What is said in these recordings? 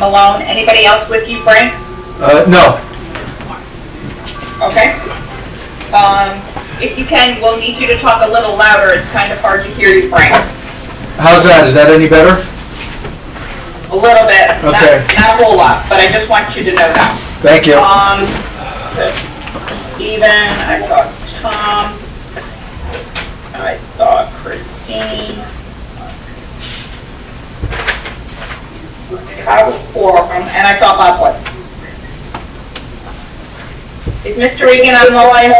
alone. Anybody else with you, Frank? No. Okay. If you can, we'll need you to talk a little louder. It's kind of hard to hear you, Frank. How's that? Is that any better? A little bit. Okay. Not a whole lot, but I just want you to know that. Thank you. Stephen, I saw Tom, I saw Christine. I was 4 of them, and I saw Bob Wood. Is Mr. Regan on the line?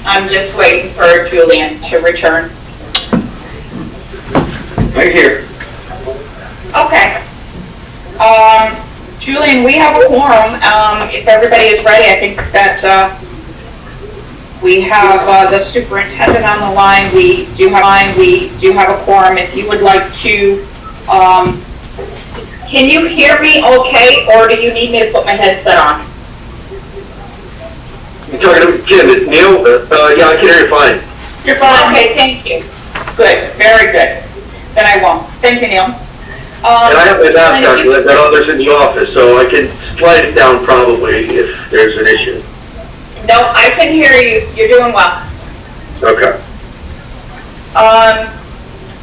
I'm just waiting for Julian to return. Right here. Okay. Julian, we have a quorum. If everybody is ready, I think that we have the superintendent on the line. We do have a quorum. If you would like to, can you hear me okay, or do you need me to put my headset on? You're talking to Jim, it's Neil. Yeah, I can hear you fine. You're fine. Okay, thank you. Good, very good. Then I won't. Thank you, Neil. And I have my mask on because I've got others in the office, so I can slide it down probably if there's an issue. No, I can hear you. You're doing well. Okay.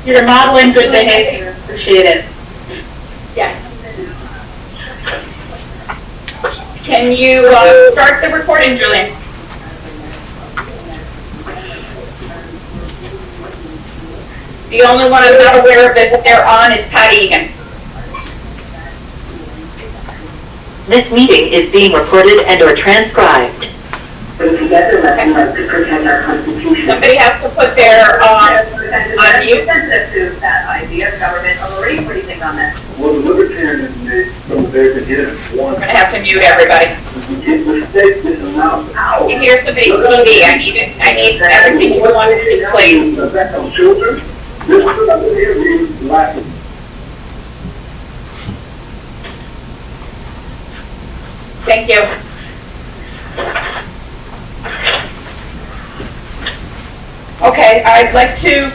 You're modeling good behavior. Appreciate it. Yes. Can you start the recording, Julian? The only one I'm not aware of that they're on is Pat Egan. This meeting is being recorded and or transcribed. Together, let's protect our Constitution. Somebody has to put their on mute. Sensitive to that idea of government authority. What do you think on that? Well, the libertarians from there to get We're going to have to mute everybody. Here's the big TV. I need everything you want to see, please. Thank you. Okay, I'd like to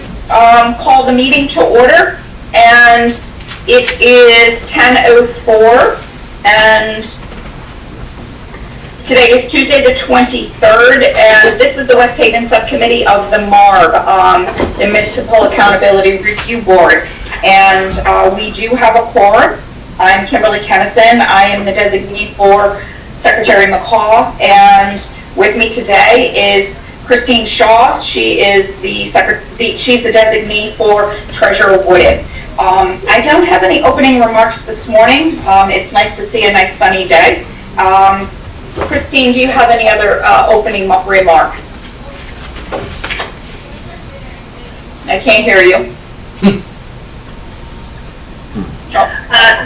call the meeting to order, and it is 10:04, and today is Tuesday the 23rd, and this is the West Haven Subcommittee of the MARB, the Municipal Accountability Review Board, and we do have a quorum. I'm Kimberly Kennison. I am the designee for Secretary McCaw, and with me today is Christine Shaw. She is she's the designee for Treasurer Wooded. I don't have any opening remarks this morning. It's nice to see a nice sunny day. Christine, do you have any other opening remarks? I can't hear you.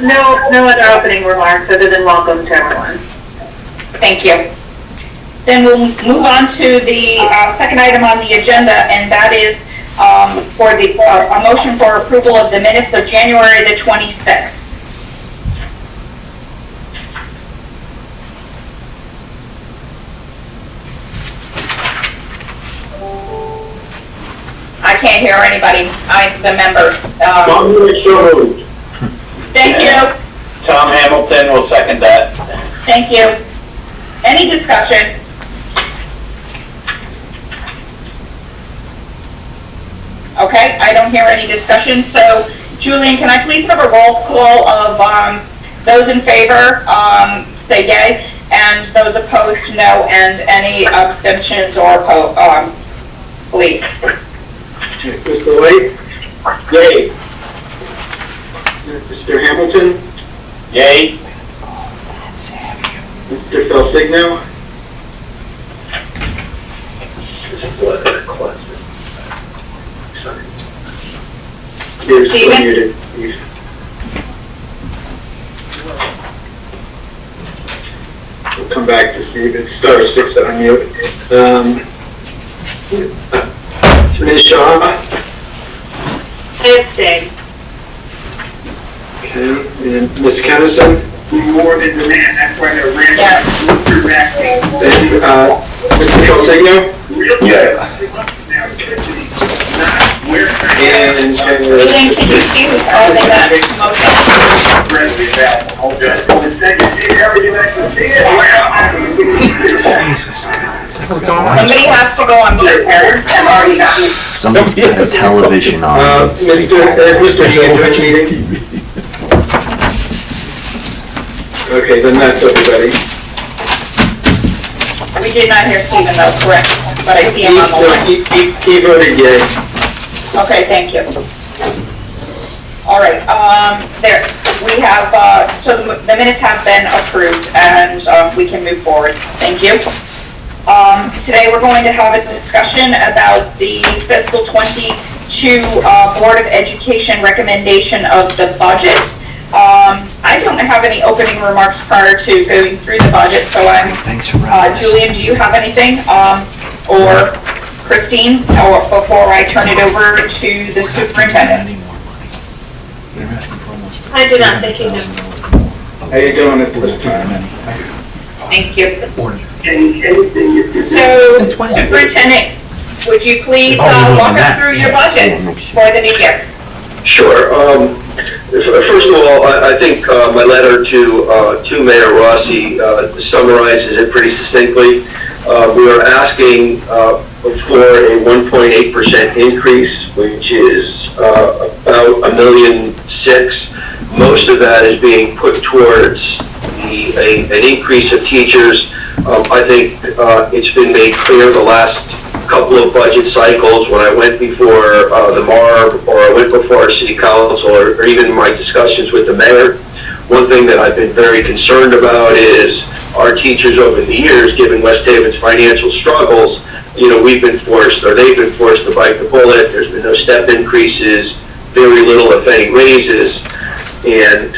No other opening remarks other than welcome to everyone. Thank you. Then we'll move on to the second item on the agenda, and that is for the a motion for approval of the minutes of January the 26th. I can't hear anybody. The members. Thank you. Tom Hamilton will second that. Thank you. Any discussion? Okay, I don't hear any discussion. So, Julian, can I please have a roll call of those in favor, say yay, and those opposed, no, and any abstentions or please. Mr. Lake? Yay. Mr. Hamilton? Yay. Mr. Felsigno? You're still muted. We'll come back to Steve. It's star 6 to unmute. Ms. Shaw? I abstain. Okay. And Ms. Kennison? more than demand, that's why they're ramping Yeah. through vaccine. Mr. Trolsigno? Yeah. And, Julian, can you see who's causing that motion? Somebody has to go on mute, Aaron. Somebody's got a television on. Mr. meeting? Okay, then that's everybody. We did not hear Stephen though, correct, but I see him on the line. He voted yea. Okay, thank you. All right, there, we have, so the minutes have been approved and, we can move forward. Thank you. Today we're going to have a discussion about the fiscal 22, Board of Education recommendation of the budget. I don't have any opening remarks prior to going through the budget, so I'm, Thanks for running this. Julian, do you have anything? Or Christine, or before I turn it over to the superintendent? I do not think you do. How you doing at this time? Thank you. That's So, why- superintendent, would you please Oh, you're walk moving us that. through your Yeah, budget make sure. for the new year? Sure. First of all, I think my letter to Mayor Rossi summarizes it pretty succinctly. We are asking for a 1.8% increase, which is about $1.6 million. Most of that is being put towards an increase of teachers. I think it's been made clear the last couple of budget cycles when I went before the MARB or I went before our city council or even my discussions with the mayor. One thing that I've been very concerned about is our teachers over the years, given West Haven's financial struggles, we've been forced or they've been forced to bite the bullet. There's been no step increases, very little if any raises. And,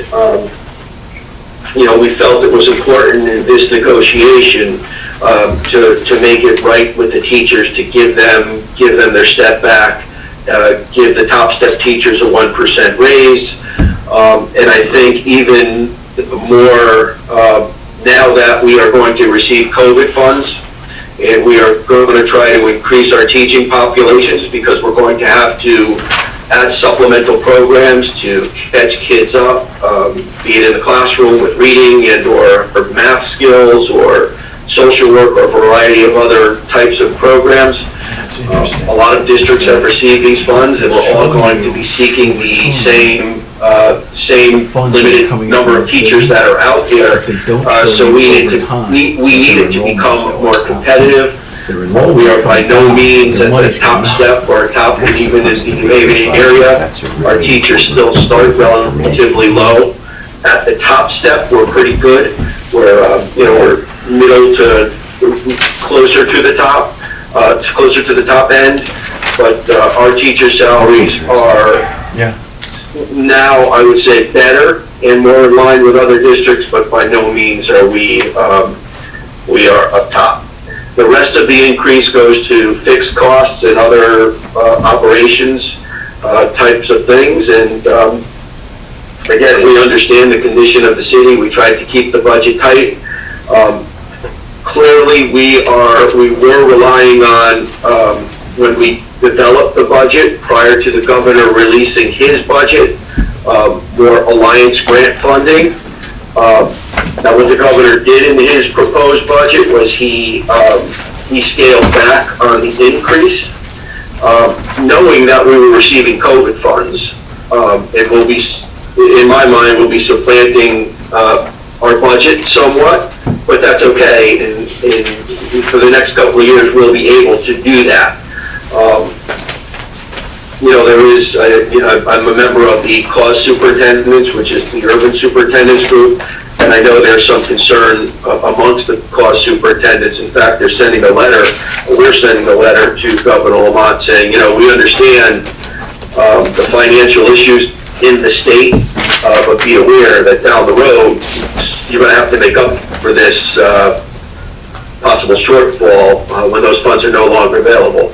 we felt it was important in this negotiation to make it right with the teachers, to give them their step back, give the top step teachers a 1% raise. And I think even more now that we are going to receive COVID funds, and we are going to try to increase our teaching populations because we're going to have to add supplemental programs to catch kids up, be it in the classroom with reading and or math skills or social work or a variety of other types of programs. A lot of districts have received these funds and we're all going to be seeking the same limited number of teachers that are out there. So we need it to become more competitive. We are by no means at the top step or top, even in the Haven area. Our teachers still start relatively low. At the top step, we're pretty good. We're middle to closer to the top, closer to the top end. But our teacher salaries are now, I would say, better and more in line with other districts, but by no means are we are up top. The rest of the increase goes to fixed costs and other operations types of things. And again, we understand the condition of the city. We tried to keep the budget tight. Clearly, we were relying on when we developed the budget prior to the governor releasing his budget, more alliance grant funding. Now, what the governor did in his proposed budget was he scaled back on the increase, knowing that we were receiving COVID funds. It will be, in my mind, will be supplanting our budget somewhat, but that's okay. And for the next couple of years, we'll be able to do that. There is, I'm a member of the cause superintendents, which is the urban superintendents group. And I know there's some concern amongst the cause superintendents. In fact, we're sending a letter to Governor Lamont saying, we understand the financial issues in the state, but be aware that down the road, you're going to have to make up for this possible shortfall when those funds are no longer available.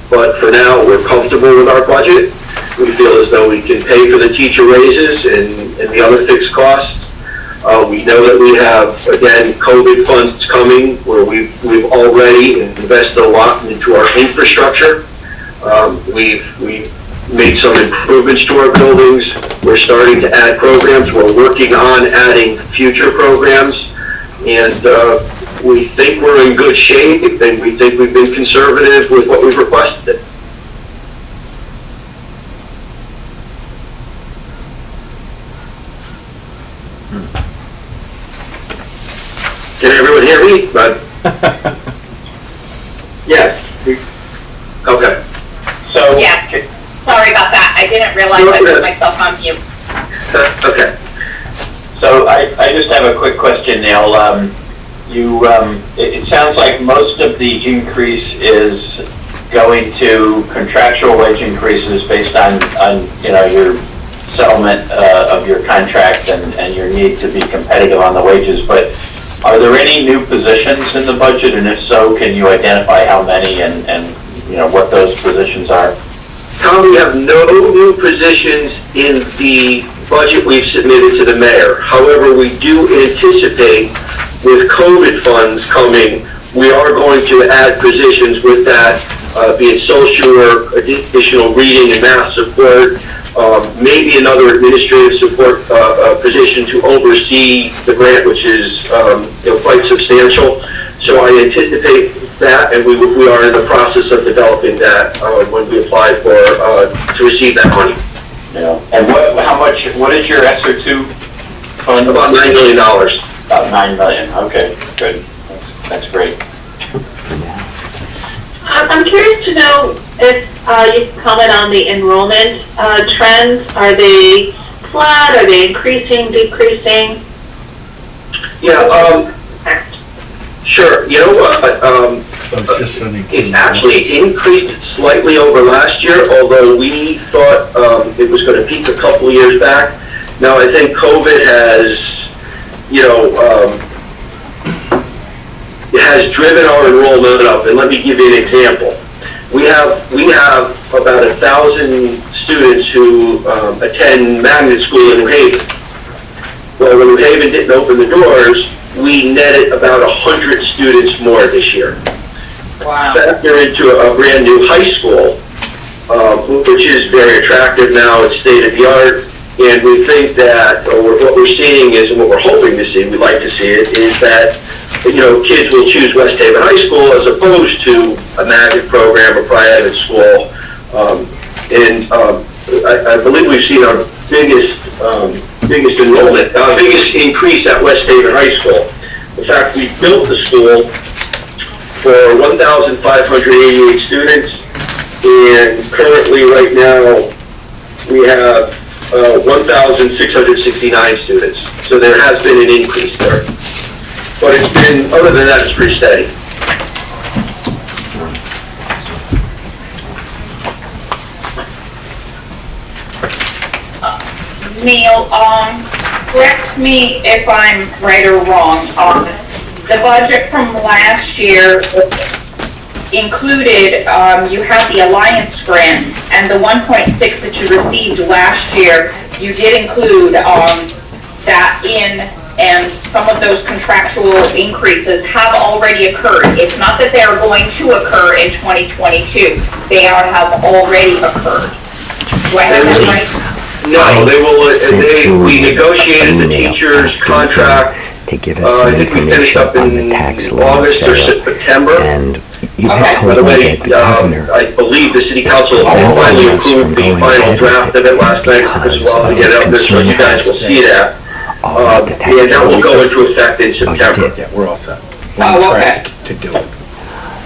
But for now, we're comfortable with our budget. We feel as though we can pay for the teacher raises and the other fixed costs. We know that we have, again, COVID funds coming where we've already invested a lot into our infrastructure. We've made some improvements to our buildings. We're starting to add programs. We're working on adding future programs. And we think we're in good shape, and we think we've been conservative with what we've requested. Can everyone hear me? Yes. Okay. So, Yeah, sorry about that. I didn't realize I put myself on mute. Okay. so I just have a quick question, Neil. It sounds like most of the increase is going to contractual wage increases based on your settlement of your contract and your need to be competitive on the wages, but are there any new positions in the budget, and if so, can you identify how many and what those positions are? Tom, we have no new positions in the budget we've submitted to the mayor. However, we do anticipate with COVID funds coming, we are going to add positions with that, be it social work, additional reading and math support, maybe another administrative support position to oversee the grant, which is quite substantial. So I anticipate that, and we are in the process of developing that when we apply for to receive that money. And what is your ESSER 2 fund? About $9 million. About $9 million. Okay, good. That's great. I'm curious to know if you can comment on the enrollment trends. Are they flat? Are they increasing, decreasing? Yeah, sure. You know what? It actually increased slightly over last year, although we thought it was going to peak a couple of years back. Now, I think COVID has, it has driven our enrollment up. And let me give you an example. We have about 1,000 students who attend magnet school in New Haven. Well, when New Haven didn't open the doors, we netted about 100 students more this year. Wow. Factor into a brand new high school, which is very attractive now, it's state of the art, and we think that, or what we're seeing is, and what we're hoping to see, we'd like to see it, is that, kids will choose West Haven High School as opposed to a magnet program or private school. I believe we've seen our biggest enrollment, biggest increase at West Haven High School. In fact, we built the school for 1,588 students, and currently right now we have 1,669 students. So there has been an increase there. But it's been, other than that, it's pretty steady. Neil, correct me if I'm right or wrong. The budget from last year included, you had the Alliance grant, and the 1.6 that you received last year, you did include that in, and some of those contractual increases have already occurred. It's not that they are going to occur in 2022. They have already occurred. Do I have that right? No, they will, we negotiated the teacher's contract, to give us some I think we finished information up on in the tax lien August or sale. September. And you Okay. had By told the me way, that the governor I believe the city council prevented finally us from approved the going final ahead draft with of it it last night as because well to of get his out there, so you concern guys will see that. about the tax And that will lien. go into effect in Oh, you September. did. Yeah, we're all set. We're Oh, on okay. track to do it.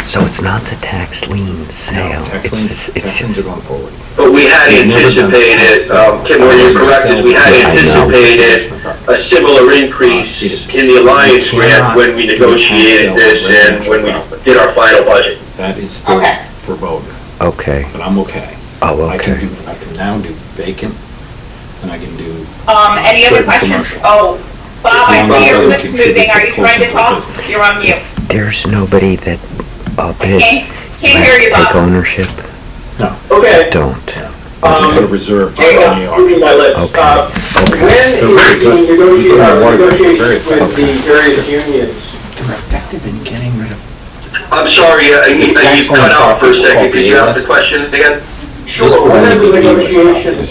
So it's not the tax lien sale. It's Tax liens are just, going forward. But we had We've never done anticipated, tax sale. Kim, where you're correct, is we had Yeah, I know. anticipated a similar increase in the Alliance grant when we negotiated this and when we did our final budget. That is still Okay. verboten, okay. but I'm okay. Oh, I can okay. now do vacant, and I can do, Any other Certain questions? commercial. Oh, Bob, As I long as it see your doesn't lips contribute moving. Are to you trying to closing talk? the business. You're on mute. If there's nobody that bids, Can't you hear have to you, take Bob. ownership. Okay. Don't. Put a reserve Hang on on, the moving my list. Okay. When is They're very good. the You can reward them. Very negotiations with the various unions? They're effective in getting rid of. I'm sorry, you cut out for a second. Could you ask the question again? Sure, when are the negotiations with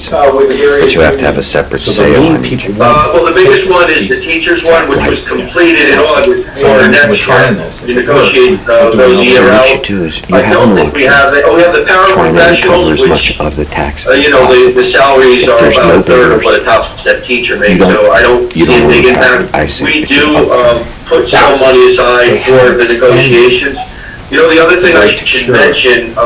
the various But you have to have a unions? separate So the sale. main I mean, people Well, the biggest one is the teachers one, which was completed in August So for we're next trying year. this. To negotiate those so year what out. you do is you I have don't an think we option, have it. Oh, we have the trying to recover paraprofessionals, as much which, of the taxes as you know, the possible. salaries If are there's about no a third of bidders, what a top step teacher makes, you don't- so I don't you see a don't big really have impact. it. I see We what you- do, okay. put some money aside for the negotiations. You know, the other thing I Right to should cure. mention,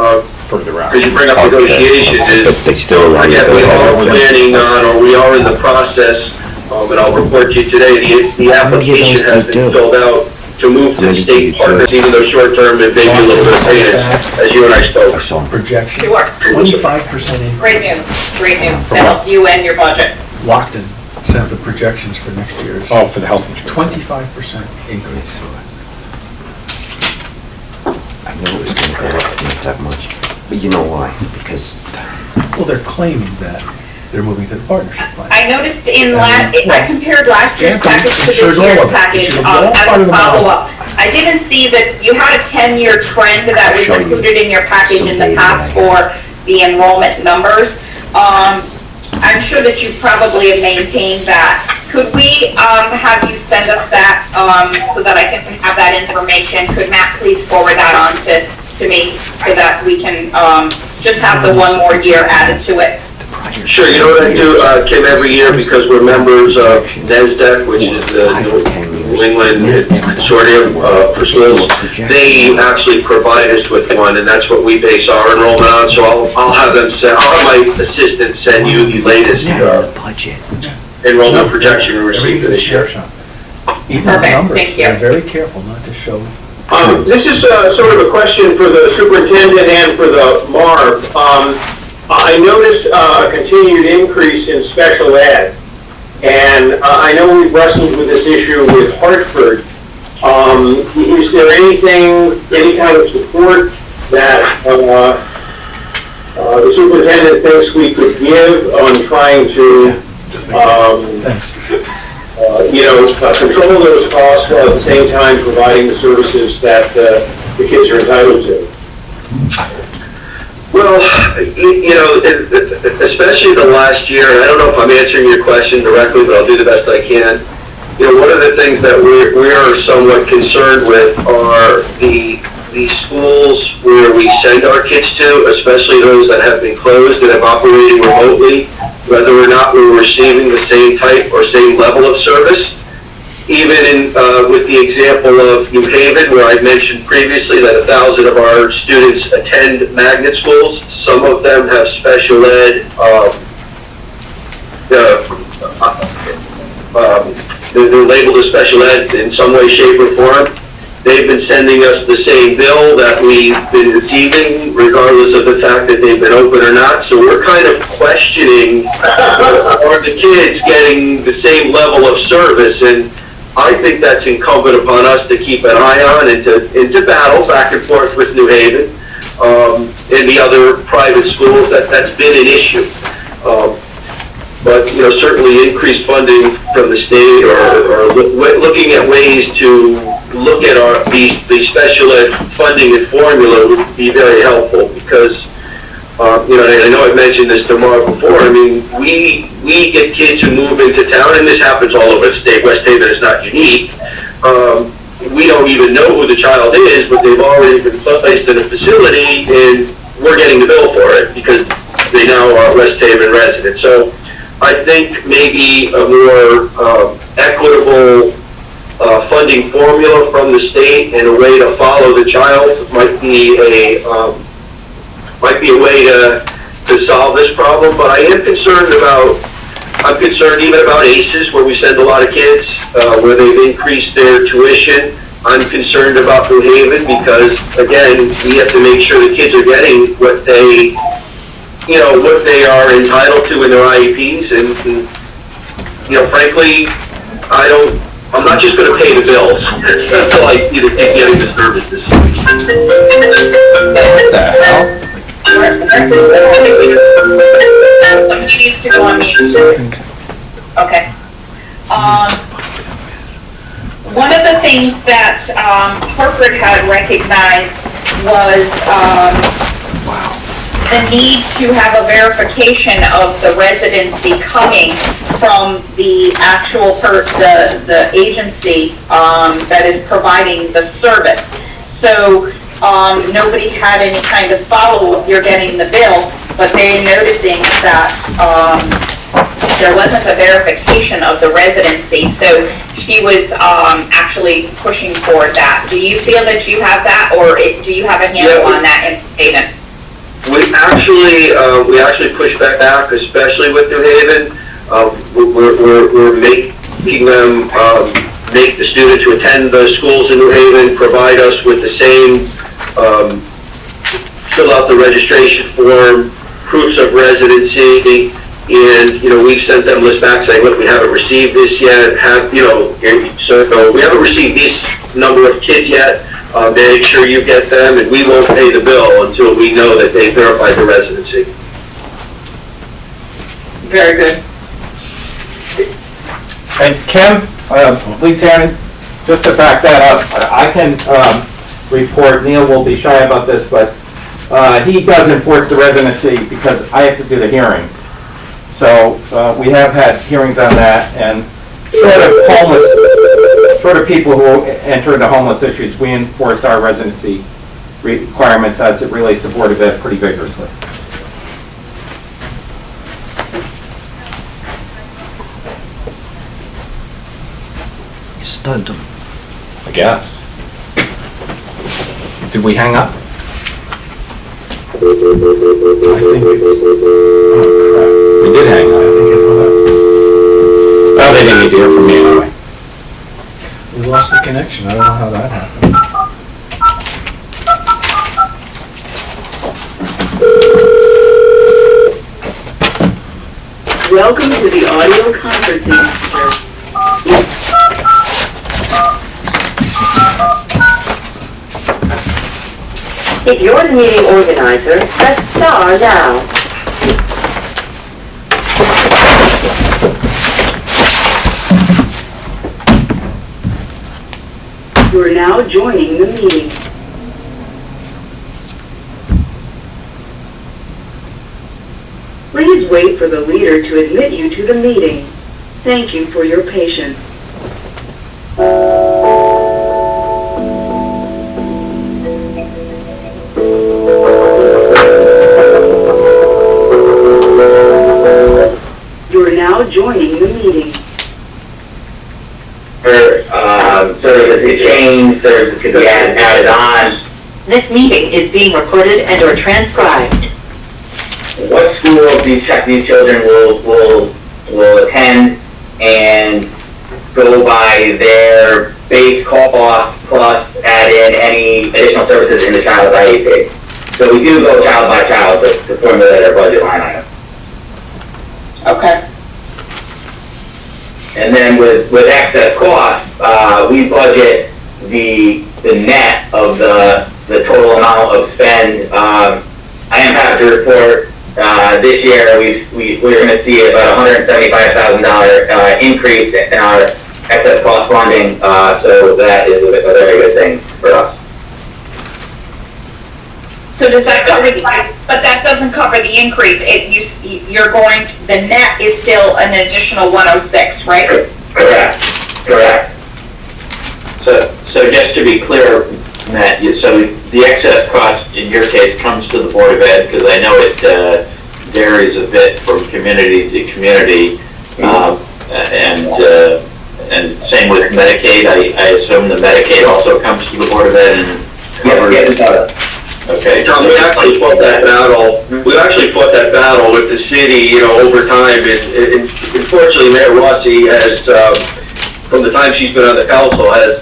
Further out. because you bring up Okay. negotiations, is But they still allow you to again, we go are ahead. planning on, or we are in the process, and I'll report to you today, the How many of application those do has you been do? filled out to move How to many the do you state do? partners, even though short-term it may be a little bit of pain, as you and I I spoke. saw them. Projection, Sure. 25% increase. Great news, great news. That'll you and your budget. Lockton sent the projections for next year's. Oh, for the health insurance. 25% increase. I knew it was gonna go up not that much, but you know why? Because Well, they're claiming that they're moving to the partnership plan. I noticed I compared last year's Yeah, package to it this shows all year's of it. It package shows all as part a of the model. follow-up. I didn't see that you had a 10-year trend that was I'll show you included in your package some in the data past that I for the enrollment numbers. I'm sure that you probably have maintained that. Could we have you send us that so that I can have that information? Could Matt please forward that on to me so that we can just have the one more year added to it? Sure, you know what I do, Kim, every year, because we're members of NESDEC, which is the New England Consortium for Schools, they actually provide us with one, and that's what we base our enrollment on, so I'll have my assistant send you the latest budget. enrollment projection we received Everything's a this share year. shop. Even the Perfect, numbers, thank you. they're very careful not to show. This is sort of a question for the superintendent and for the MARB. I noticed a continued increase in special ed, and I know we've wrestled with this issue with Hartford. Is there any kind of support that the superintendent thinks we could give on trying to, Thanks. control those costs while at the same time providing the services that the kids are entitled to? Well, especially the last year, and I don't know if I'm answering your question directly, but I'll do the best I can. One of the things that we are somewhat concerned with are the schools where we send our kids to, especially those that have been closed and have operating remotely, whether or not we're receiving the same type or same level of service. Even with the example of New Haven, where I mentioned previously that 1,000 of our students attend magnet schools. Some of them have special ed. They're labeled as special ed in some way, shape, or form. They've been sending us the same bill that we've been receiving, regardless of the fact that they've been open or not. So we're kind of questioning, are the kids getting the same level of service? And I think that's incumbent upon us to keep an eye on and to battle back and forth with New Haven and the other private schools. That's been an issue. But certainly increased funding from the state or looking at ways to look at the special ed funding and formula would be very helpful because, and I know I've mentioned this to Mark before, I mean, we get kids who move into town, and this happens all over the state. West Haven is not unique. We don't even know who the child is, but they've already been placed in a facility, and we're getting the bill for it because they now are West Haven residents. So I think maybe a more equitable funding formula from the state and a way to follow the child might be a way to solve this problem. But I am concerned I'm concerned even about ACES, where we send a lot of kids, where they've increased their tuition. I'm concerned about New Haven because, again, we have to make sure the kids are getting what they are entitled to in their IEPs. And frankly, I'm not just going to pay the bills until I see the kid getting the services. What the hell? Somebody needs to go on mute. Okay. One of the things that Hartford had recognized was the need to have a verification of the residency coming from the actual the agency that is providing the service. So nobody had any kind of follow-up. You're getting the bill, but they're noticing that there wasn't a verification of the residency. So she was actually pushing for that. Do you feel that you have that, or do you have a handle on that in Haven? We actually push back, especially with New Haven. We're making them make the students who attend those schools in New Haven provide us with the same, fill out the registration form, proofs of residency, and, we've sent them lists back saying, look, we haven't received this yet, so we haven't received this number of kids yet, make sure you get them, and we won't pay the bill until we know that they verified the residency. Very good. And Kim, Lieutenant, just to back that up, I can report, Neil will be shy about this, but he does enforce the residency because I have to do the hearings. So we have had hearings on that, and sort of people who enter into homeless issues, we enforce our residency requirements as it relates to Board of Ed pretty vigorously. You stunned them. I guess. Did we hang up? I think it's, We did hang up. I think it hung up. Oh, they didn't need to hear from me anyway. We lost the connection. I don't know how that happened. Welcome to the audio conferencing center. If you're the meeting organizer, press star now. You're now joining the meeting. Please wait for the leader to admit you to the meeting. Thank you for your patience. You're now joining the meeting. Service could change, service could be added on. This meeting is being recorded and or transcribed. What schools these children will attend, and go by their base cost plus add in any additional services in the child's IEP. So we do go child by child to formulate our budget line item. Okay. And then with excess costs, we budget the net of the total amount of spend. I am happy to report this year we're going to see about $175,000 increase in our excess cost funding. So that is a very good thing for us. So does that cover but that doesn't cover the increase. You're going, the net is still an additional 106, right? Correct. So just to be clear, Matt, so the excess cost in your case comes to the Board of Ed, because I know it varies a bit from community to community, and same with Medicaid. I assume the Medicaid also comes to the Board of Ed and covers. Yes. Okay. Tom, we actually fought that battle. We actually fought that battle with the city, over time. And unfortunately, Mayor Rossi has, from the time she's been on the council, has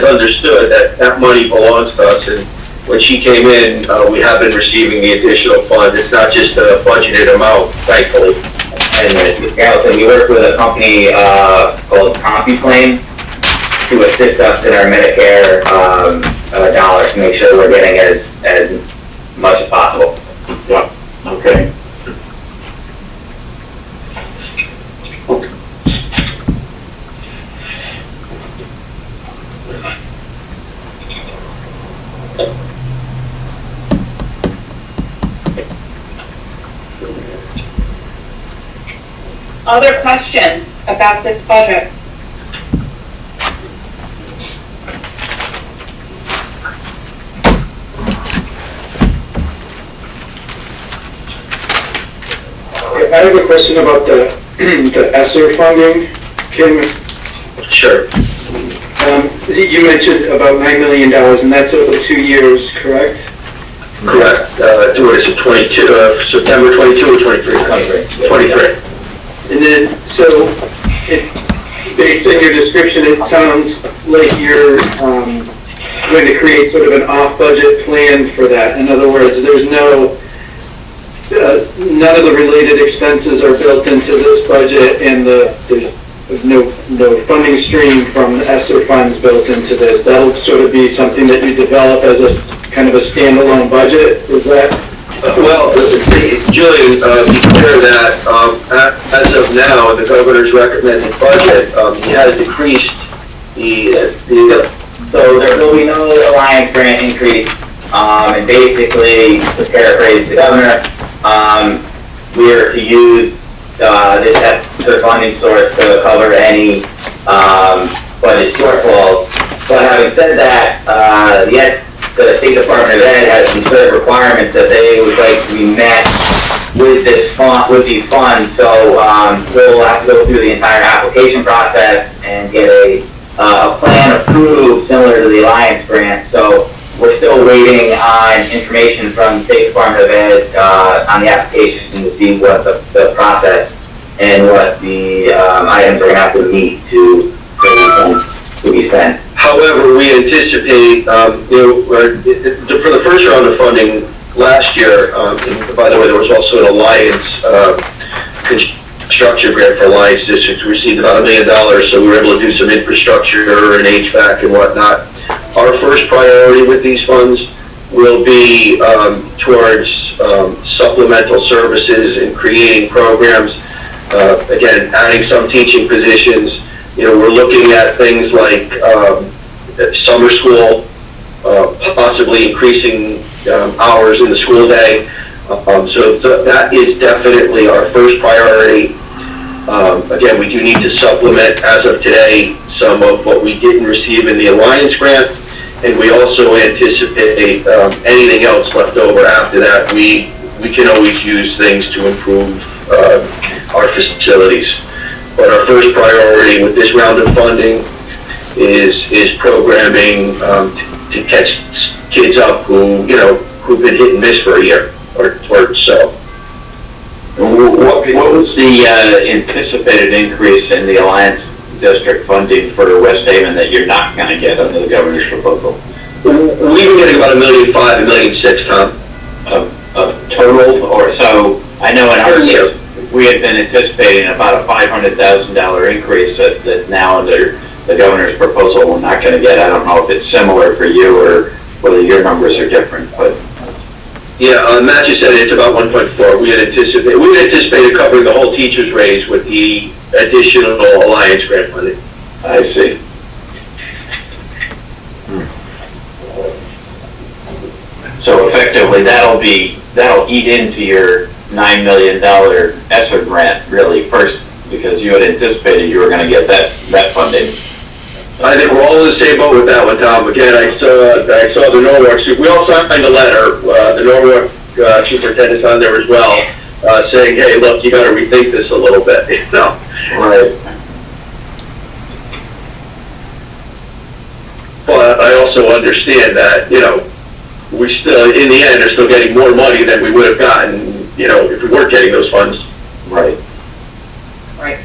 understood that money belongs to us. And when she came in, we have been receiving the additional funds. It's not just a budgeted amount, thankfully. And Allison, we work with a company called CompuClaim to assist us in our Medicare dollars to make sure we're getting as much as possible. Yeah. Okay. Other questions about this budget? I have a question about the ESSER funding, Kim. Sure. You mentioned about $9 million, and that's over 2 years, correct? Correct. What is it, 22, September 22 or 23? 23. And then, so, based on your description, it sounds like you're going to create sort of an off-budget plan for that. In other words, there's none of the related expenses are built into this budget, and there's no funding stream from the ESSER funds built into this. That'll sort of be something that you develop as a kind of a standalone budget, is that? Well, Julian, be clear that as of now, the governor's recommended budget, he has decreased So there will be no Alliance grant increase, and basically, to paraphrase the governor, we are to use this extra funding source to cover any budget shortfalls. But having said that, the State Department of Ed has some clear requirements that they would like to be met with this with these funds. So we'll have to go through the entire application process and get a plan approved similar to the Alliance grant. So we're still waiting on information from the State Department of Ed on the application to see what the process and what the items are going to have to meet to be spent. However, we anticipate, for the first round of funding last year, and by the way, there was also an Alliance construction grant for Alliance districts. We received about $1 million, so we were able to do some infrastructure and HVAC and whatnot. Our first priority with these funds will be towards supplemental services and creating programs. Again, adding some teaching positions. We're looking at things like summer school, possibly increasing hours in the school day. So that is definitely our first priority. Again, we do need to supplement, as of today, some of what we didn't receive in the Alliance grant, and we also anticipate anything else left over after that. We can always use things to improve our facilities. But our first priority with this round of funding is programming to catch kids up who've been hit and miss for a year or so. What was the anticipated increase in the Alliance district funding for West Haven that you're not going to get under the governor's proposal? We've been getting about $1.5 million, $1.6 million, Tom. Of total, or so? I know in our case, we had been anticipating about a $500,000 increase that now under the governor's proposal we're not going to get. I don't know if it's similar for you or whether your numbers are different, but. Yeah, Matt just said it's about 1.4. We had anticipated covering the whole teacher's raise with the additional Alliance grant funding. I see. So effectively, that'll eat into your $9 million ESSER grant, really, first, because you had anticipated you were going to get that funding. I think we're all in the same boat with that one, Tom. Again, I saw the Norwalk, we all signed a letter, the Norwalk superintendent's on there as well, saying, hey, look, you got to rethink this a little bit, Right. But I also understand that, we still, in the end, are still getting more money than we would have gotten, if we weren't getting those funds. Right. Right.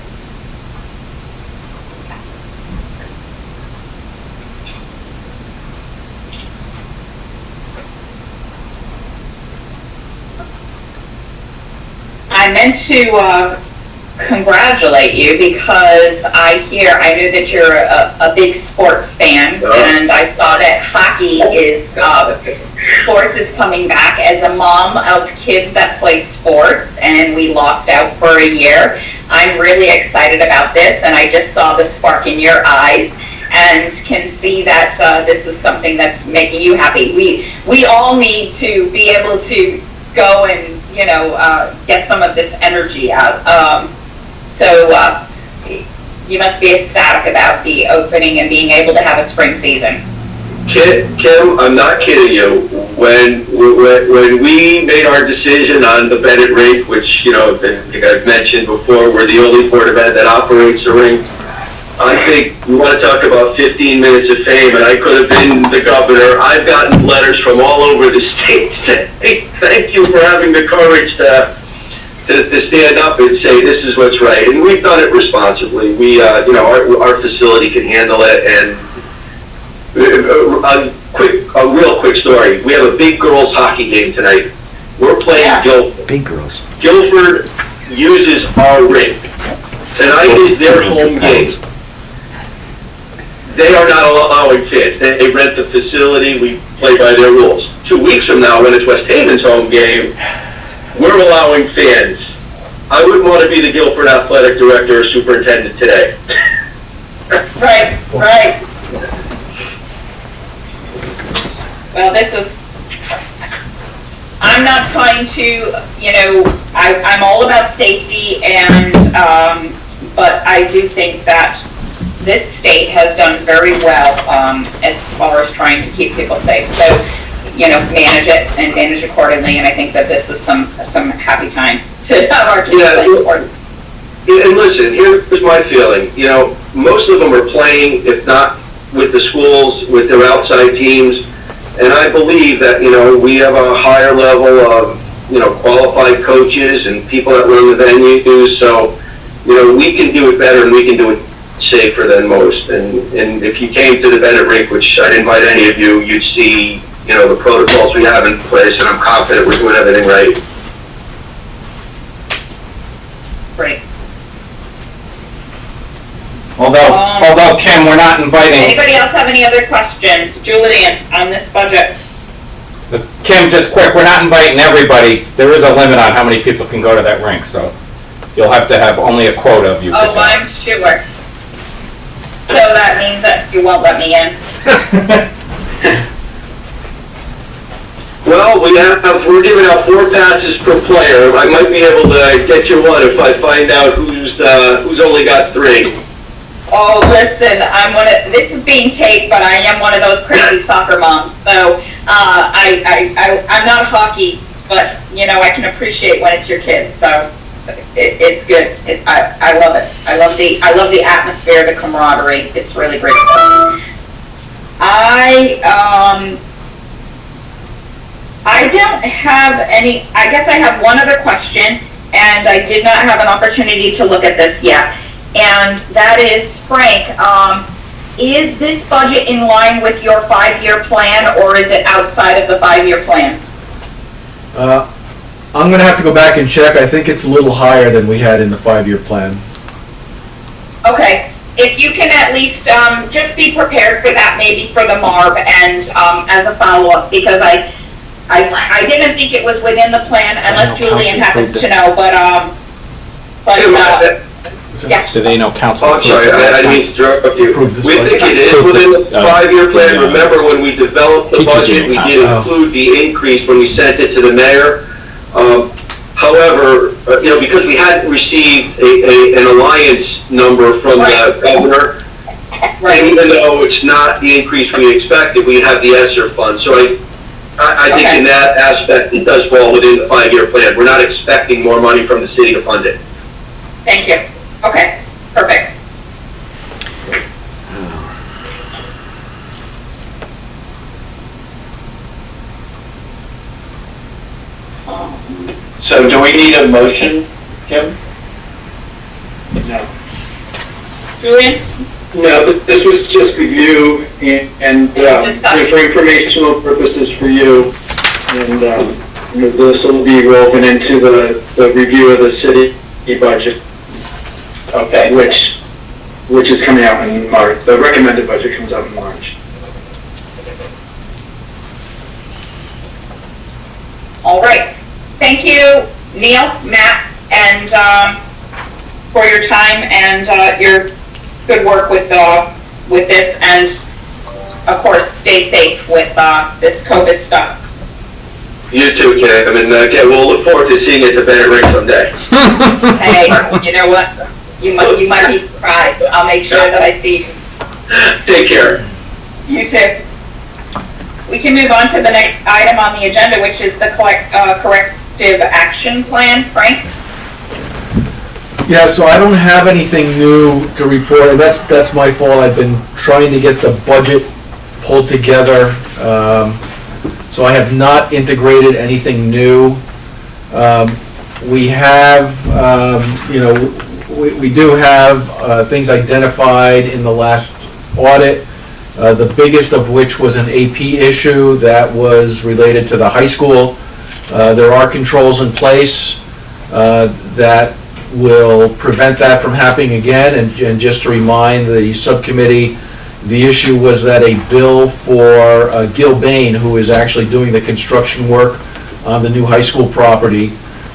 I meant to congratulate you because I knew that you're a big sports fan, and I saw that hockey sports is coming back. As a mom of kids that play sports, and we lost out for a year, I'm really excited about this, and I just saw the spark in your eyes and can see that this is something that's making you happy. We all need to be able to go and get some of this energy out. So, you must be ecstatic about the opening and being able to have a spring season. Kim, I'm not kidding you. When we made our decision on the Bennett rink, which, you know, I think I've mentioned before, we're the only Board of Ed that operates the rink. I think we want to talk about 15 minutes of fame, and I could have been the governor. I've gotten letters from all over the state saying, thank you for having the courage to stand up and say this is what's right. And we've done it responsibly. We, you know, our facility can handle it. And a real quick story. We have a big girls hockey game tonight. We're playing Guilford. Big girls. Guilford uses our rink. Tonight is their home game. They are not allowing fans. They rent the facility. We play by their rules. 2 weeks from now, when it's West Haven's home game, we're allowing fans. I wouldn't want to be the Guilford athletic director or superintendent today. Right, right. Well, I'm not trying to, you know, I'm all about safety and, but I do think that this state has done very well, as far as trying to keep people safe. So, you know, manage it and manage accordingly, and I think that this is some happy time to have our kids play sports. And listen, here's my feeling. You know, most of them are playing, if not with the schools, with their outside teams. And I believe that, you know, we have a higher level of, you know, qualified coaches and people that run the venues. So, you know, we can do it better and we can do it safer than most. And if you came to the Bennett rink, which I'd invite any of you, you'd see, you know, the protocols we have in place, and I'm confident we're doing everything right. Great. Although Kim, we're not inviting, Anybody else have any other questions? Julian, on this budget? Kim, just quick, we're not inviting everybody. There is a limit on how many people can go to that rink, so you'll have to have only a quota of you. Oh, I'm sure. So that means that you won't let me in? Well, we're giving out 4 passes per player. I might be able to get you one if I find out who's only got 3. Oh, listen, this is being taped, but I am one of those crazy soccer moms. So, I'm not hockey, but, you know, I can appreciate when it's your kids. So, it's good. I love it. I love the atmosphere, the camaraderie. It's really great. I don't have any, I guess I have one other question, and I did not have an opportunity to look at this yet. And that is, Frank, is this budget in line with your 5-year plan, or is it outside of the 5-year plan? I'm gonna have to go back and check. I think it's a little higher than we had in the 5-year plan. Okay, if you can at least just be prepared for that, maybe for the MARB, and as a follow-up, because I didn't think it was within the plan, unless Julian happens to know, yeah. Do they know council? Oh, I'm sorry, I didn't mean to interrupt you. We think it is within the 5-year plan. Remember, when we developed the budget, we did include the increase when we sent it to the mayor. However, you know, because we hadn't received an alliance number from the governor, and even though it's not the increase we expected, we have the ESSER fund. So I think in that aspect, it does fall within the 5-year plan. We're not expecting more money from the city to fund it. Thank you. Okay, perfect. So do we need a motion, Kim? No. Julian? No, this was just review and for informational purposes for you. And this will be woven into the review of the city budget. Okay. Which is coming out in March. The recommended budget comes out in March. All right. Thank you, Neil, Matt, and for your time and your good work with this, and of course, stay safe with this COVID stuff. You too, Kim, and again, we'll look forward to seeing you at the Bennett Rink someday. Hey, you know what? You might be surprised. I'll make sure that I see you. Take care. You too. We can move on to the next item on the agenda, which is the corrective action plan. Frank? Yeah, so I don't have anything new to report, and that's my fault. I've been trying to get the budget pulled together, so I have not integrated anything new. We have, we do have things identified in the last audit, the biggest of which was an AP issue that was related to the high school. There are controls in place that will prevent that from happening again, and just to remind the subcommittee, the issue was that a bill for Gil Bain, who is actually doing the construction work on the new high school property,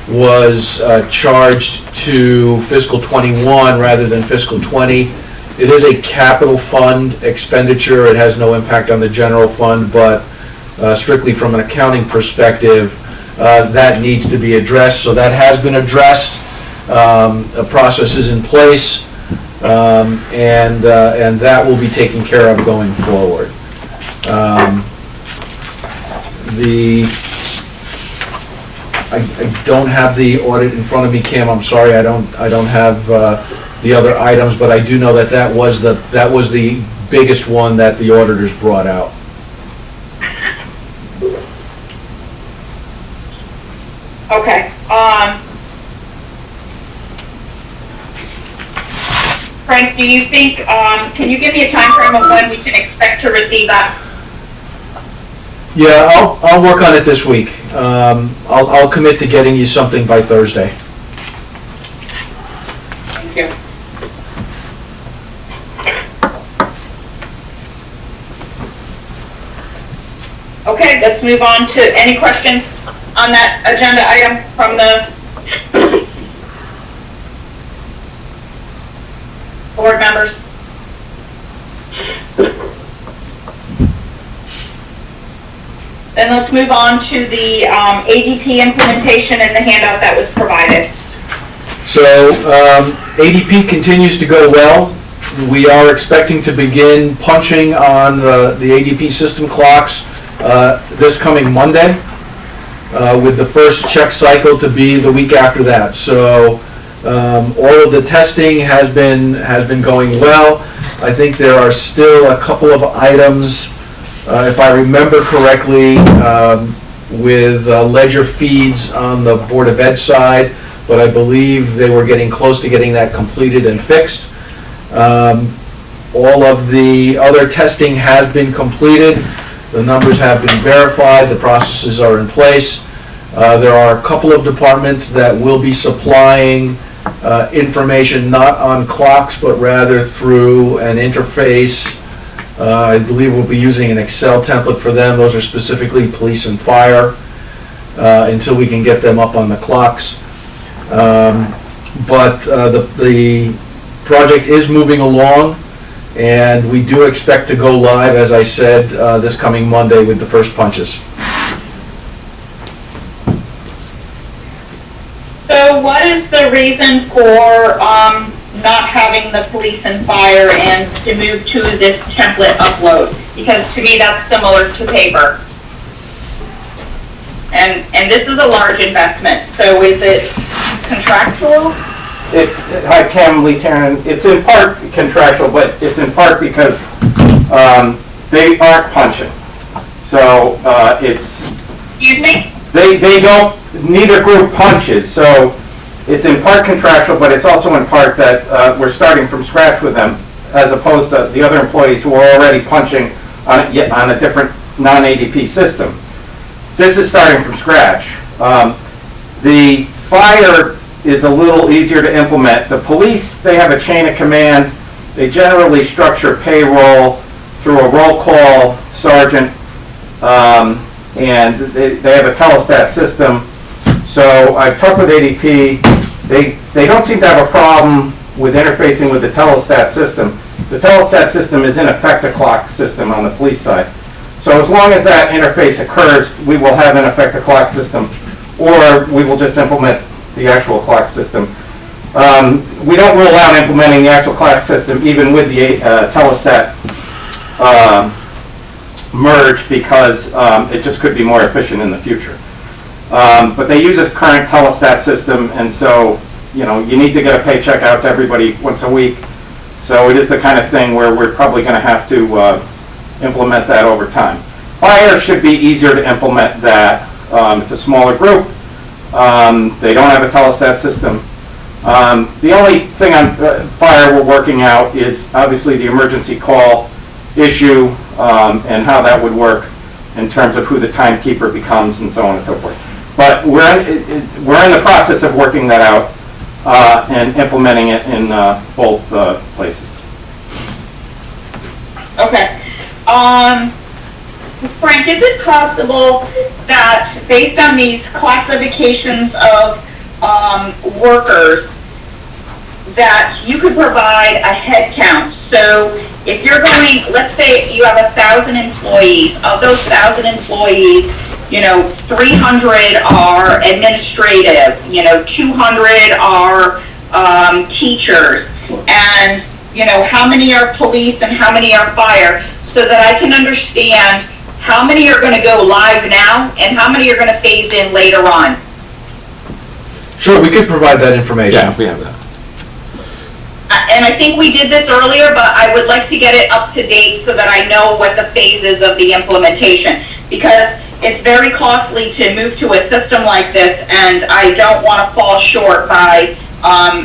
was charged to fiscal 21 rather than fiscal 20. It is a capital fund expenditure. It has no impact on the general fund, but strictly from an accounting perspective, that needs to be addressed. So that has been addressed. A process is in place, and that will be taken care of going forward. I don't have the audit in front of me, Cam. I'm sorry, I don't have the other items, but I do know that was the biggest one that the auditors brought out. Okay. Frank, do you think, can you give me a time frame of when we can expect to receive that? Yeah, I'll work on it this week. I'll commit to getting you something by Thursday. Thank you. Okay, let's move on to any questions on that agenda item from the board members. Then let's move on to the ADP implementation and the handout that was provided. So ADP continues to go well. We are expecting to begin punching on the ADP system clocks this coming Monday, with the first check cycle to be the week after that. So all of the testing has been going well. I think there are still a couple of items, if I remember correctly, with ledger feeds on the Board of Ed side, but I believe they were getting close to getting that completed and fixed. All of the other testing has been completed. The numbers have been verified. The processes are in place. There are a couple of departments that will be supplying information not on clocks, but rather through an interface. I believe we'll be using an Excel template for them. Those are specifically police and fire, until we can get them up on the clocks. But the project is moving along, and we do expect to go live, as I said, this coming Monday with the first punches. So what is the reason for not having the police and fire and to move to this template upload? Because to me, that's similar to paper. And this is a large investment, so is it contractual? Hi, Cam, Lee Taryn. It's in part contractual, but it's in part because they aren't punching. So it's... Excuse me? They don't, neither group punches, so it's in part contractual, but it's also in part that we're starting from scratch with them, as opposed to the other employees who are already punching on a different non-ADP system. This is starting from scratch. The fire is a little easier to implement. The police, they have a chain of command. They generally structure payroll through a roll call sergeant, and they have a telestat system. So I've talked with ADP. They don't seem to have a problem with interfacing with the telestat system. The telestat system is in effect a clock system on the police side. So as long as that interface occurs, we will have in effect a clock system, or we will just implement the actual clock system. We don't rule out implementing the actual clock system even with the telestat merge because it just could be more efficient in the future. But they use a current telestat system, and so, you know, you need to get a paycheck out to everybody once a week. So it is the kind of thing where we're probably going to have to implement that over time. Fire should be easier to implement that. It's a smaller group. They don't have a telestat system. The only thing on fire we're working out is obviously the emergency call issue and how that would work in terms of who the timekeeper becomes and so on and so forth. But we're in the process of working that out and implementing it in both places. Okay. Frank, is it possible that based on these classifications of workers, that you could provide a head count? So if you're going, let's say you have 1,000 employees, of those 1,000 employees, you know, 300 are administrative, you know, 200 are teachers, and, you know, how many are police and how many are fire, so that I can understand how many are going to go live now and how many are going to phase in later on. Sure, we could provide that information. Yeah, we have that. And I think we did this earlier, but I would like to get it up to date so that I know what the phases of the implementation, because it's very costly to move to a system like this, and I don't want to fall short by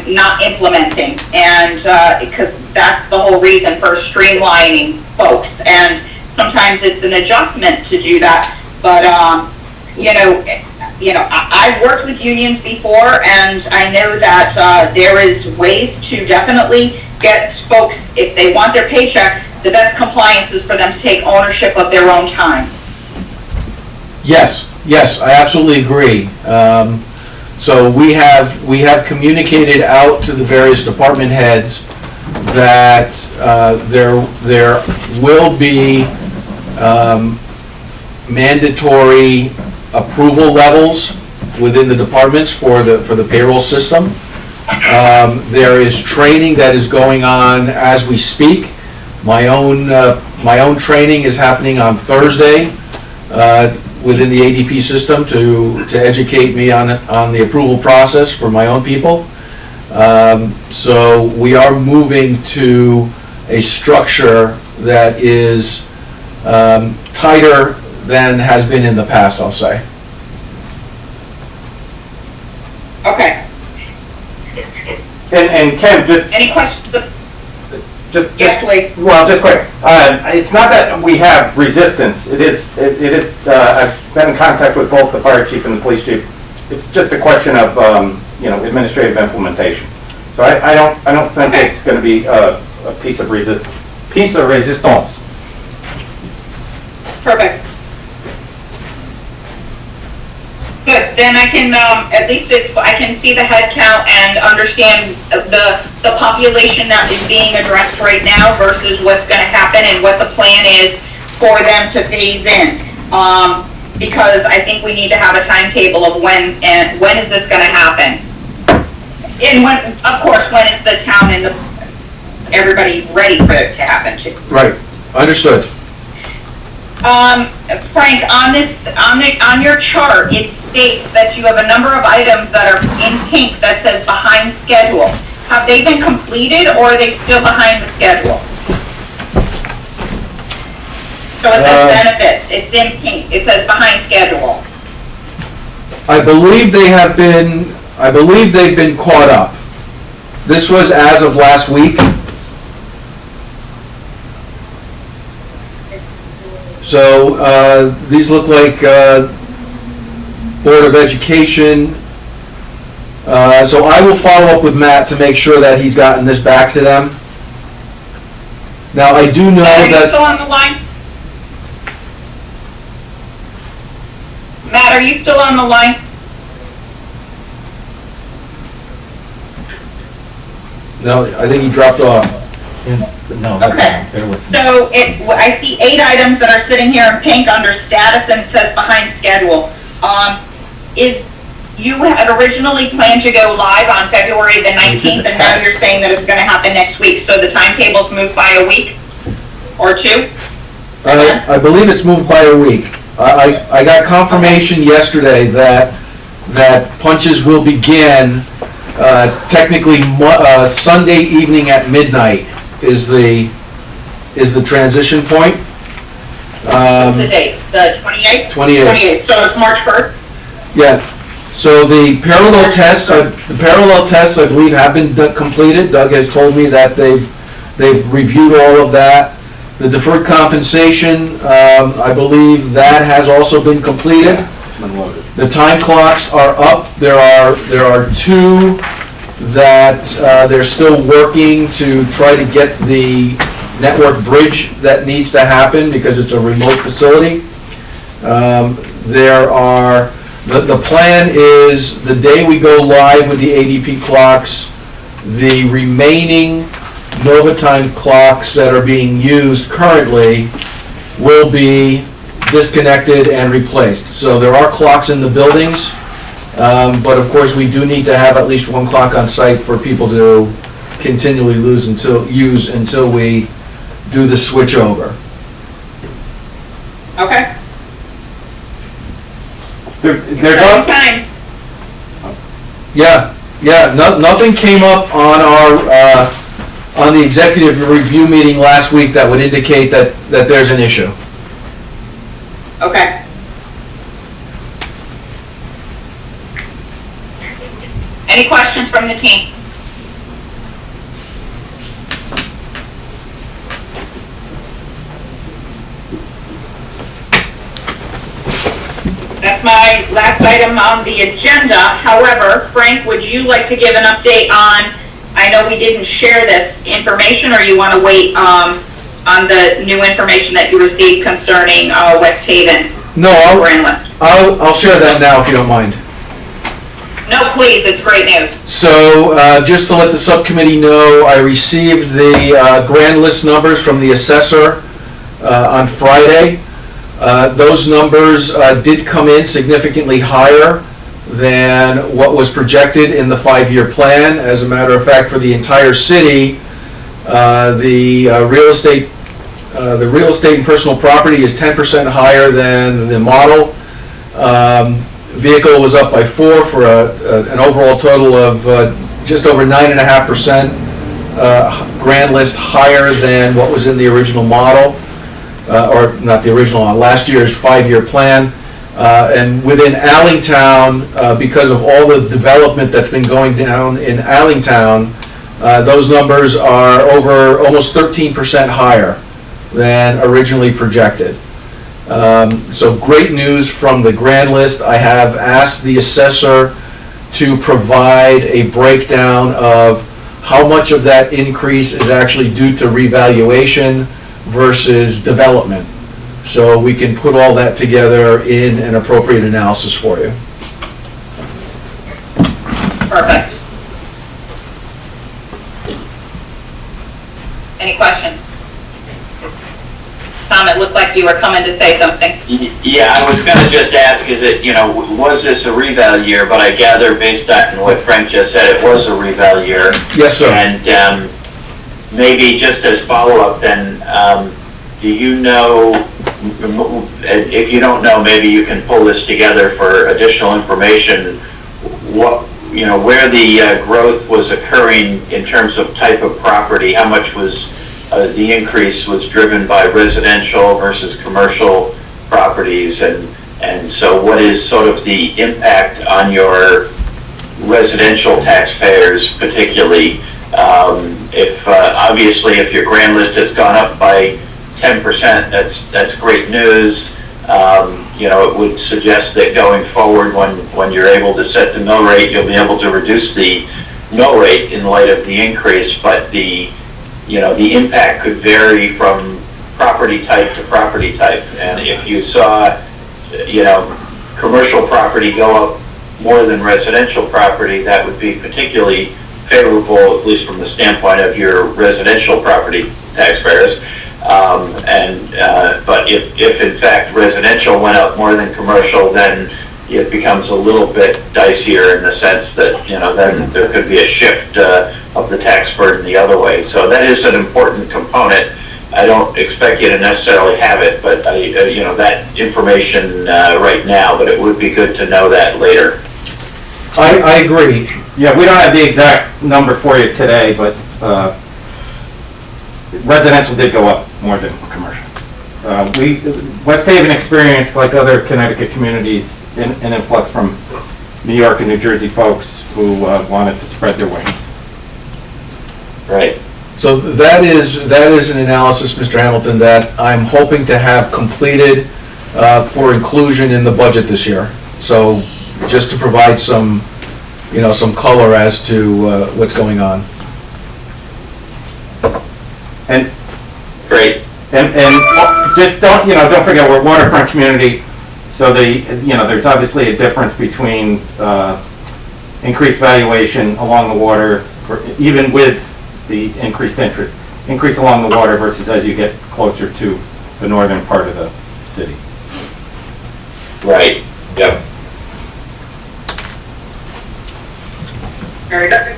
not implementing, and because that's the whole reason for streamlining folks, and sometimes it's an adjustment to do that, but I've worked with unions before, and I know that there is ways to definitely get folks, if they want their paycheck, the best compliance is for them to take ownership of their own time. Yes, I absolutely agree. So we have communicated out to the various department heads that there will be mandatory approval levels within the departments for the payroll system. There is training that is going on as we speak. My own training is happening on Thursday within the ADP system to educate me on the approval process for my own people. So we are moving to a structure that is tighter than has been in the past, I'll say. Okay. And Ken, just Any questions? Yes, please. Well, just quick. It's not that we have resistance. It is. I've been in contact with both the fire chief and the police chief. It's just a question of administrative implementation. So I don't think it's going to be a piece of resistance. Perfect. Good, then I can, at least I can see the head count and understand the population that is being addressed right now versus what's gonna happen and what the plan is for them to phase in. Because I think we need to have a timetable of when is this gonna happen? And when, of course, when is the town and everybody ready for it to happen too. Right, understood. Frank, on your chart, it states that you have a number of items that are in pink that says behind schedule. Have they been completed or are they still behind the schedule? So it says benefits, it's in pink, it says behind schedule. I believe they've been caught up. This was as of last week. So these look like Board of Education. So I will follow up with Matt to make sure that he's gotten this back to them. Now, I do know Matt, are you that... still on the line? Matt, are you still on the line? No, I think he dropped off. No. Okay. So I see 8 items that are sitting here in pink under status and it says behind schedule. you had originally planned to go live on February the 19th, and now you're saying that it's gonna happen next week, so the timetable's moved by a week or two? I believe it's moved by a week. I got confirmation yesterday that punches will begin, technically, Sunday evening at midnight is the transition point. What's the date? The 28th? 28th. So it's March 1st? Yeah. So the parallel tests, I believe, have been completed. Doug has told me that they've reviewed all of that. The deferred compensation, I believe that has also been completed. The time clocks are up. There are two that they're still working to try to get the network bridge that needs to happen because it's a remote facility. The plan is the day we go live with the ADP clocks, the remaining NovaTime clocks that are being used currently will be disconnected and replaced. So there are clocks in the buildings, but of course we do need to have at least one clock on site for people to continually use until we do the switch over. Okay. They're done? Time. Yeah, nothing came up on our, on the executive review meeting last week that would indicate that there's an issue. Okay. Any questions from the team? That's my last item on the agenda. However, Frank, would you like to give an update on, I know we didn't share this information, or you want to wait on the new information that you received concerning West Haven? No, I'll share that now if you don't mind. No, please, it's great news. So, just to let the subcommittee know, I received the grand list numbers from the assessor on Friday. Those numbers did come in significantly higher than what was projected in the 5-year plan. As a matter of fact, for the entire city, the real estate and personal property is 10% higher than the model. Vehicle was up by 4 for an overall total of just over 9.5%. Grand list higher than what was in the original model. Or not the original, last year's 5-year plan. And within Allingtown, because of all the development that's been going down in Allingtown, those numbers are over almost 13% higher than originally projected. So great news from the grand list. I have asked the assessor to provide a breakdown of how much of that increase is actually due to revaluation versus development. So we can put all that together in an appropriate analysis for you. Perfect. Any questions? Tom, it looked like you were coming to say something. Yeah, I was going to just ask, is it, was this a reval year? But I gather based on what Frank just said, it was a reval year. Yes, sir. And maybe just as follow-up then, do you know, if you don't know, maybe you can pull this together for additional information, where the growth was occurring in terms of type of property, how much was the increase was driven by residential versus commercial properties, and so what is sort of the impact on your residential taxpayers particularly? Obviously if your grand list has gone up by 10%, that's great news. It would suggest that going forward when you're able to set the mill rate, you'll be able to reduce the mill rate in light of the increase, but the impact could vary from property type to property type. And if you saw, commercial property go up more than residential property, that would be particularly favorable, at least from the standpoint of your residential property taxpayers. But if in fact residential went up more than commercial, then it becomes a little bit dicier in the sense that, then there could be a shift of the tax burden the other way. So that is an important component. I don't expect you to necessarily have it, but that information right now, but it would be good to know that later. I agree. Yeah, we don't have the exact number for you today, but residential did go up more than commercial. West Haven experienced, like other Connecticut communities, an influx from New York and New Jersey folks who wanted to spread their wings. Right. So that is an analysis, Mr. Hamilton, that I'm hoping to have completed for inclusion in the budget this year. So just to provide some color as to what's going on. And Great. And just don't forget, we're a waterfront community, so there's obviously a difference between increased valuation along the water, even with the increased interest, increase along the water versus as you get closer to the northern part of the city. Right. Yep. Very good.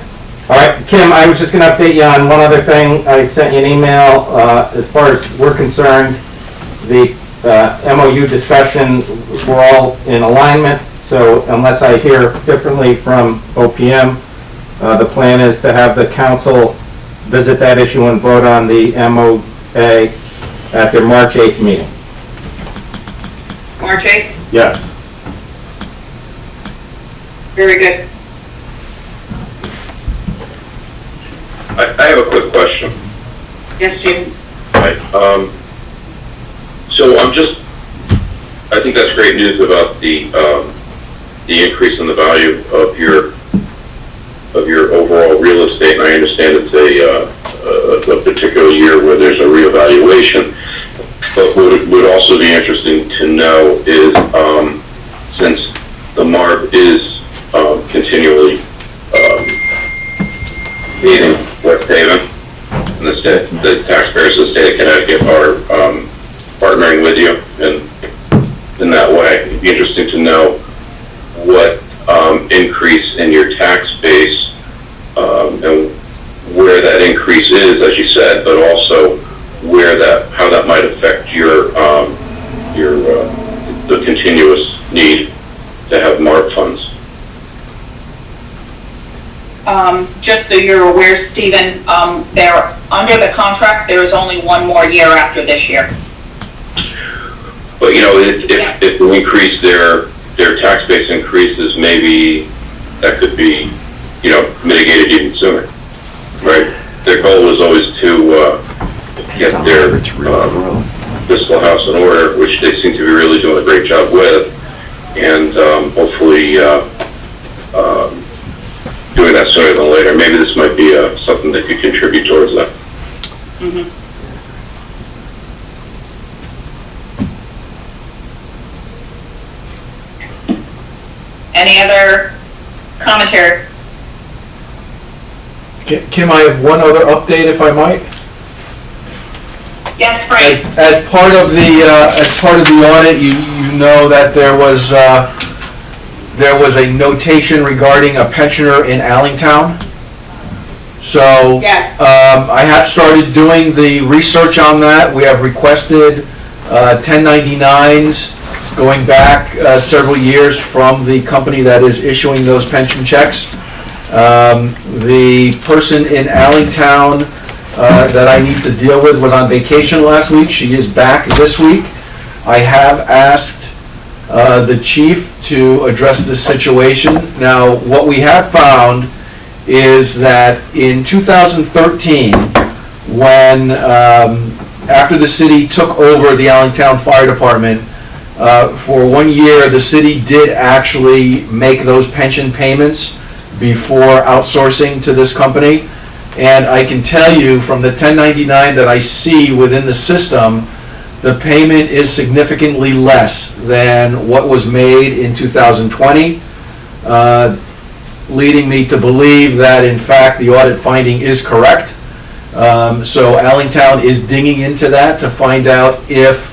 All right, Kim, I was just going to update you on one other thing. I sent you an email. As far as we're concerned, the MOU discussion, we're all in alignment. So unless I hear differently from OPM, the plan is to have the council visit that issue and vote on the MOA at their March 8th meeting. March 8th? Yes. Very good. I have a quick question. Yes, Jim. Right. So I think that's great news about the increase in the value of your overall real estate, and I understand it's a particular year where there's a reevaluation. But what would also be interesting to know is, since the MARB is continually meeting West Haven, and the taxpayers of the state of Connecticut are partnering with you in that way. It'd be interesting to know what increase in your tax base and where that increase is, as you said, but also how that might affect the continuous need to have MARB funds. Just so you're aware, Stephen, they're under the contract. There is only one more year after this year. But if we increase their tax base increases, maybe that could be mitigated even sooner, right? Their goal was always to get their fiscal house in order, which they seem to be really doing a great job with, and hopefully doing that sooner than later. Maybe this might be something that could contribute towards that. Mm-hmm. Any other commentary? Kim, I have one other update, if I might. Yes, Frank. As part of the audit, you know that there was a notation regarding a pensioner in Allentown. So Yes. I have started doing the research on that. We have requested 1099s going back several years from the company that is issuing those pension checks. The person in Allentown that I need to deal with was on vacation last week. She is back this week. I have asked the chief to address this situation. Now, what we have found is that in 2013, when after the city took over the Allentown Fire Department, for 1 year, the city did actually make those pension payments before outsourcing to this company. And I can tell you from the 1099 that I see within the system, the payment is significantly less than what was made in 2020, leading me to believe that in fact the audit finding is correct. So Allentown is digging into that to find out if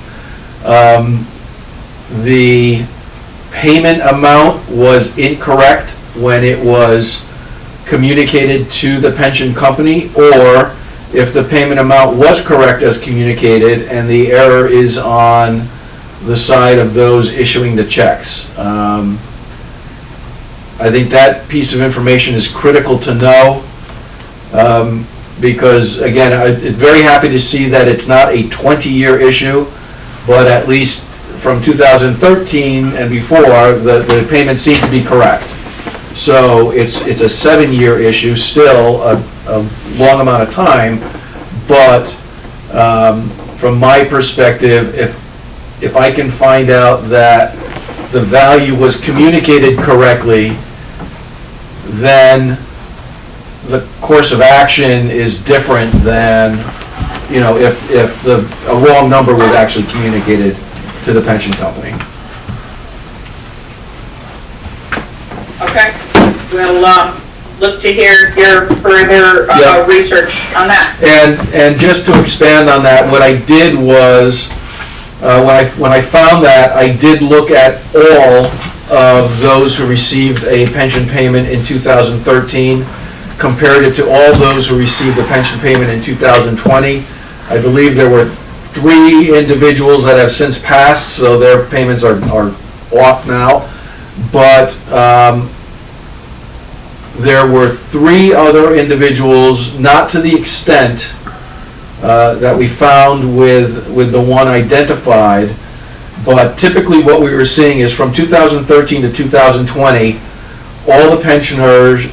the payment amount was incorrect when it was communicated to the pension company, or if the payment amount was correct as communicated and the error is on the side of those issuing the checks. I think that piece of information is critical to know, because again, I'm very happy to see that it's not a 20-year issue, but at least from 2013 and before, the payments seem to be correct. So it's a 7-year issue, still a long amount of time, but from my perspective, if I can find out that the value was communicated correctly, then the course of action is different than, you know, if a wrong number was actually communicated to the pension company. Okay, we'll look to hear your further Yeah. research on that. And just to expand on that, what I did was, when I found that, I did look at all of those who received a pension payment in 2013, compared it to all those who received a pension payment in 2020. I believe there were 3 individuals that have since passed, so their payments are off now. But there were 3 other individuals, not to the extent that we found with the one identified, but typically what we were seeing is from 2013 to 2020, all the pensioners,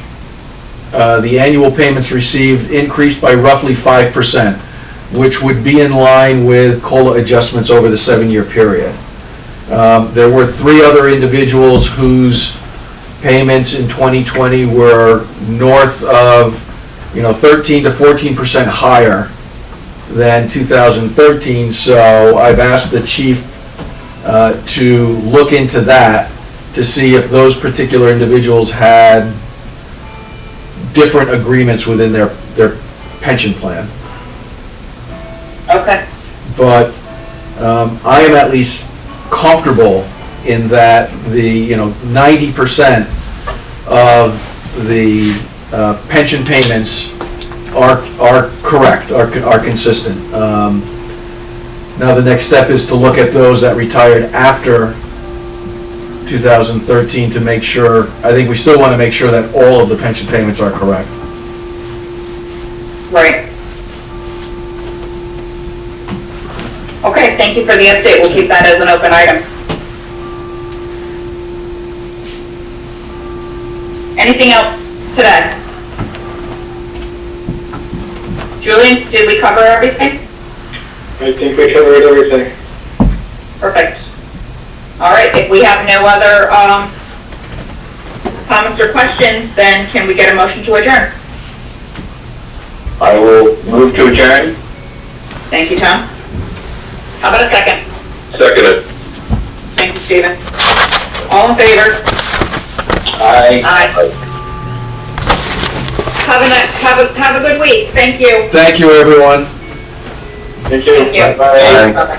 the annual payments received increased by roughly 5%, which would be in line with COLA adjustments over the 7-year period. There were 3 other individuals whose payments in 2020 were north of, 13 to 14% higher than 2013. So I've asked the chief to look into that to see if those particular individuals had different agreements within their pension plan. Okay. But I am at least comfortable in that the 90% of the pension payments are correct, are consistent. Now the next step is to look at those that retired after 2013 to make sure. I think we still want to make sure that all of the pension payments are correct. Right. Okay, thank you for the update. We'll keep that as an open item. Anything else today? Julian, did we cover everything? I think we covered everything. Perfect. All right, if we have no other comments or questions, then can we get a motion to adjourn? I will move to adjourn. Thank you, Tom. How about a second? Seconded. Thank you, Stephen. All in favor? Aye. Aye. Have a good week. Thank you. Thank you, everyone. Thank you. Thank you. Bye. Bye-bye.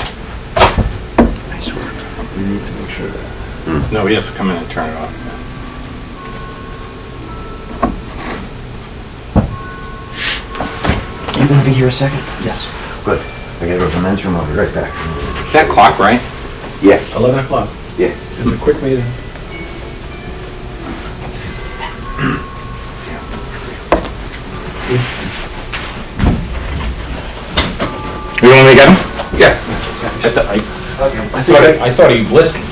Nice work. We need to make sure that. No, he has to come in and turn it off. You gonna be here a second? Yes. Good. I gotta go to the men's room. I'll be right back. Is that clock right? Yeah. 11 o'clock. Yeah. It's a quick meeting. You want me to get him? Yeah. I thought he listens.